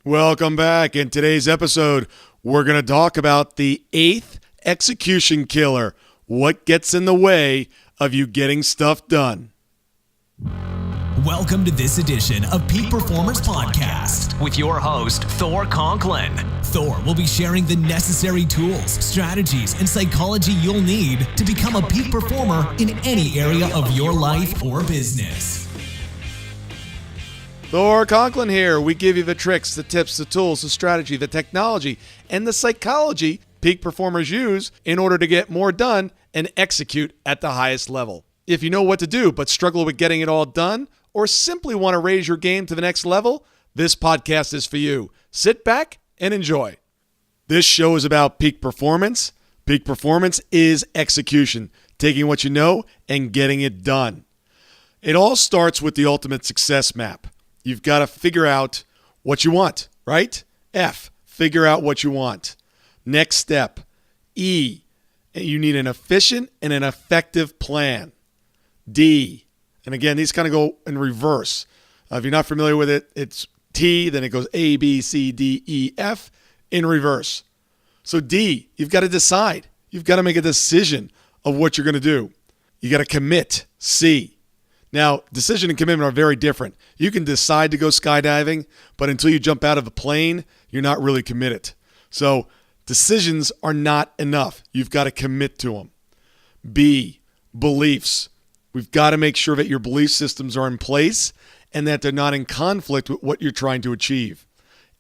Welcome back. In today's episode, we're going to talk about the 8th execution killer. What gets in the way of you getting stuff done? Welcome to this edition of Peak Performers Podcast with your host, Thor Conklin. Thor will be sharing the necessary tools, strategies, and psychology you'll need to become a peak performer in any area of your life or business. Thor Conklin here. We give you the tricks, the tips, the tools, the strategy, the technology, and the psychology peak performers use in order to get more done and execute at the highest level. If you know what to do but struggle with getting it all done, or simply want to raise your game to the next level, this podcast is for you. Sit back and enjoy. This show is about peak performance. Peak performance is execution, taking what you know and getting it done. It all starts with the ultimate success map. You've got to figure out what you want, right? F, figure out what you want. Next step, E, you need an efficient and an effective plan. D, and again, these kind of go in reverse. If you're not familiar with it, it's T, then it goes A, B, C, D, E, F in reverse. So D, you've got to decide. You've got to make a decision of what you're going to do. You got to commit, C. Now, decision and commitment are very different. You can decide to go skydiving, but until you jump out of the plane, you're not really committed. So decisions are not enough. You've got to commit to them. B, beliefs. We've got to make sure that your belief systems are in place and that they're not in conflict with what you're trying to achieve.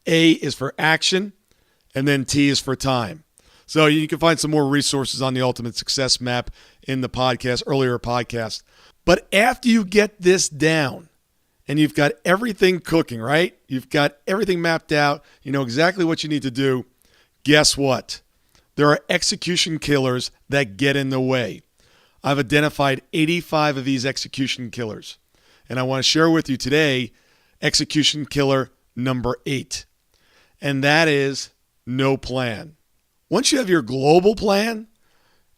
A is for action, and then T is for time. So you can find some more resources on the Ultimate Success Map in the earlier podcast. But after you get this down and you've got everything cooking, right? You've got everything mapped out. You know exactly what you need to do. Guess what? There are execution killers that get in the way. I've identified 85 of these execution killers. And I want to share with you today execution killer number 8. And that is no plan. Once you have your global plan,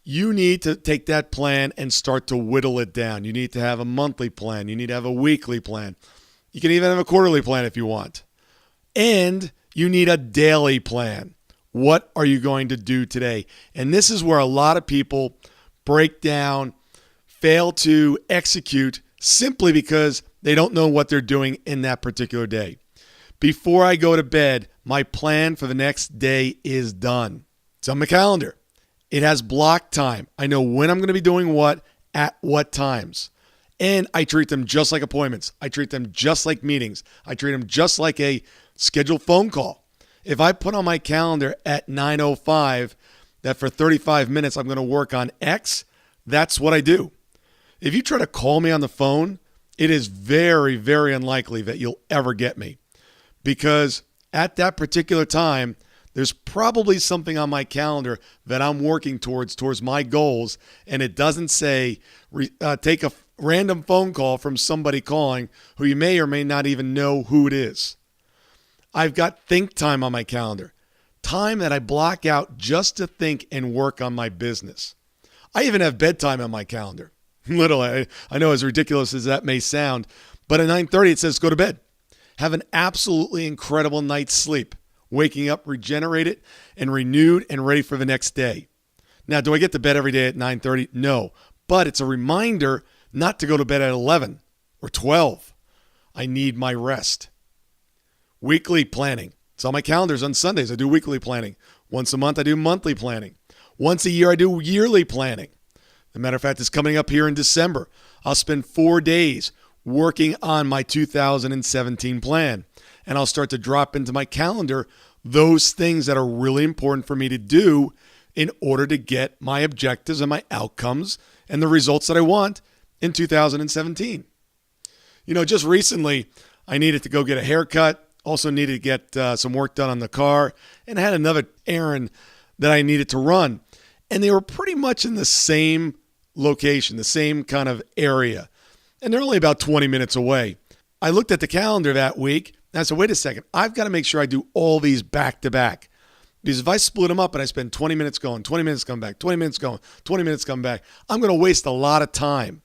you need to take that plan and start to whittle it down. You need to have a monthly plan. You need to have a weekly plan. You can even have a quarterly plan if you want. And you need a daily plan. What are you going to do today? And this is where a lot of people break down, fail to execute simply because they don't know what they're doing in that particular day. Before I go to bed, my plan for the next day is done. It's on my calendar. It has block time. I know when I'm going to be doing what at what times. And I treat them just like appointments. I treat them just like meetings. I treat them just like a scheduled phone call. If I put on my calendar at 9:05 that for 35 minutes I'm going to work on X, that's what I do. If you try to call me on the phone, it is very, very unlikely that you'll ever get me. Because at that particular time, there's probably something on my calendar that I'm working towards my goals, and it doesn't say take a random phone call from somebody calling who you may or may not even know who it is. I've got think time on my calendar, time that I block out just to think and work on my business. I even have bedtime on my calendar. Literally, I know as ridiculous as that may sound, but at 9:30 it says go to bed. Have an absolutely incredible night's sleep. Waking up regenerated and renewed and ready for the next day. Now, do I get to bed every day at 9:30? No, but it's a reminder not to go to bed at 11 or 12. I need my rest. Weekly planning. It's on my calendars on Sundays. I do weekly planning. Once a month, I do monthly planning. Once a year, I do yearly planning. As a matter of fact, it's coming up here in December. I'll spend 4 days working on my 2017 plan. And I'll start to drop into my calendar those things that are really important for me to do in order to get my objectives and my outcomes and the results that I want in 2017. You know, just recently, I needed to go get a haircut, also needed to get some work done on the car, and had another errand that I needed to run. And they were pretty much in the same location, the same kind of area. And they're only about 20 minutes away. I looked at the calendar that week, and I said, wait a second, I've got to make sure I do all these back to back. Because if I split them up and I spend 20 minutes going, 20 minutes coming back, 20 minutes going, 20 minutes coming back, I'm going to waste a lot of time.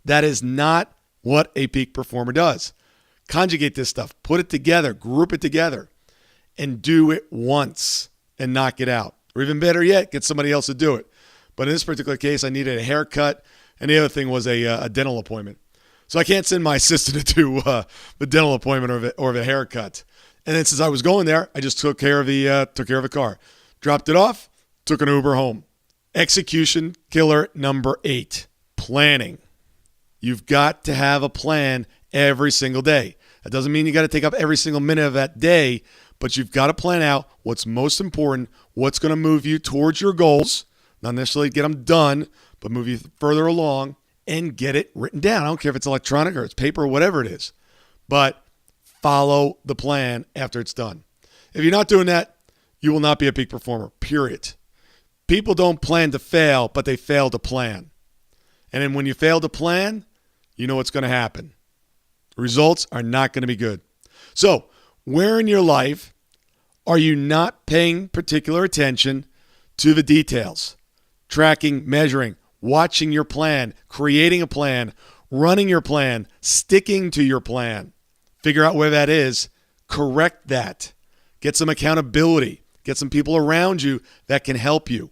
That is not what a peak performer does. Conjugate this stuff, put it together, group it together. and do it once and knock it out. Or even better yet, get somebody else to do it. But in this particular case, I needed a haircut, and the other thing was a dental appointment. So I can't send my assistant to do the dental appointment or the haircut. And then since I was going there, I just took care of the car. Dropped it off, took an Uber home. Execution killer number 8, planning. You've got to have a plan every single day. That doesn't mean you got to take up every single minute of that day, but you've got to plan out what's most important, what's going to move you towards your goals, not necessarily get them done, but move you further along and get it written down. I don't care if it's electronic or it's paper or whatever it is, but follow the plan after it's done. If you're not doing that, you will not be a peak performer, period. People don't plan to fail, but they fail to plan. And then when you fail to plan, you know what's going to happen. The results are not going to be good. So, where in your life are you not paying particular attention to the details? Tracking, measuring, watching your plan, creating a plan, running your plan, sticking to your plan. Figure out where that is. Correct that. Get some accountability. Get some people around you that can help you.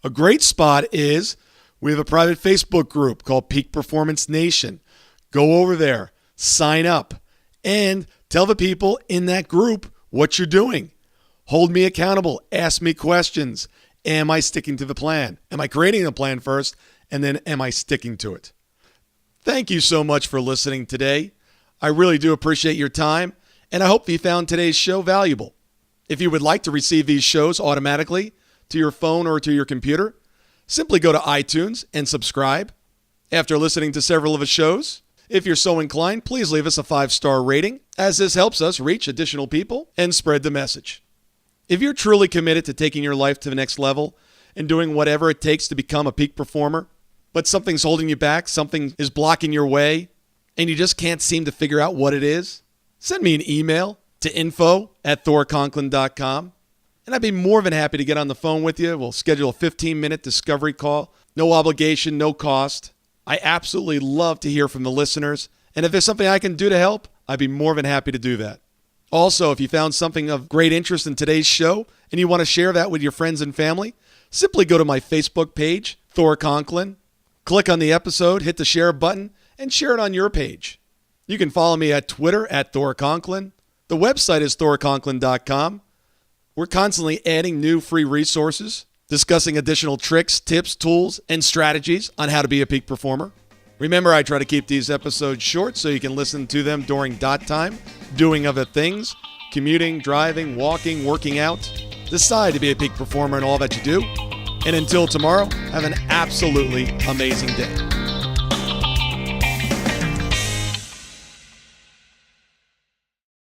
A great spot is we have a private Facebook group called Peak Performance Nation. Go over there, sign up, and tell the people in that group what you're doing. Hold me accountable. Ask me questions. Am I sticking to the plan? Am I creating a plan first, and then am I sticking to it? Thank you so much for listening today. I really do appreciate your time, and I hope you found today's show valuable. If you would like to receive these shows automatically to your phone or to your computer, simply go to iTunes and subscribe. After listening to several of the shows, if you're so inclined, please leave us a 5-star rating, as this helps us reach additional people and spread the message. If you're truly committed to taking your life to the next level and doing whatever it takes to become a peak performer, but something's holding you back, something is blocking your way, and you just can't seem to figure out what it is, send me an email to info@thorconklin.com, and I'd be more than happy to get on the phone with you. We'll schedule a 15-minute discovery call. No obligation, no cost. I absolutely love to hear from the listeners, and if there's something I can do to help, I'd be more than happy to do that. Also, if you found something of great interest in today's show and you want to share that with your friends and family, simply go to my Facebook page, Thor Conklin, click on the episode, hit the share button, and share it on your page. You can follow me at Twitter at Thor Conklin. The website is thorconklin.com. We're constantly adding new free resources, discussing additional tricks, tips, tools, and strategies on how to be a peak performer. Remember, I try to keep these episodes short so you can listen to them during dot time, doing other things, commuting, driving, walking, working out. Decide to be a peak performer in all that you do. And until tomorrow, have an absolutely amazing day.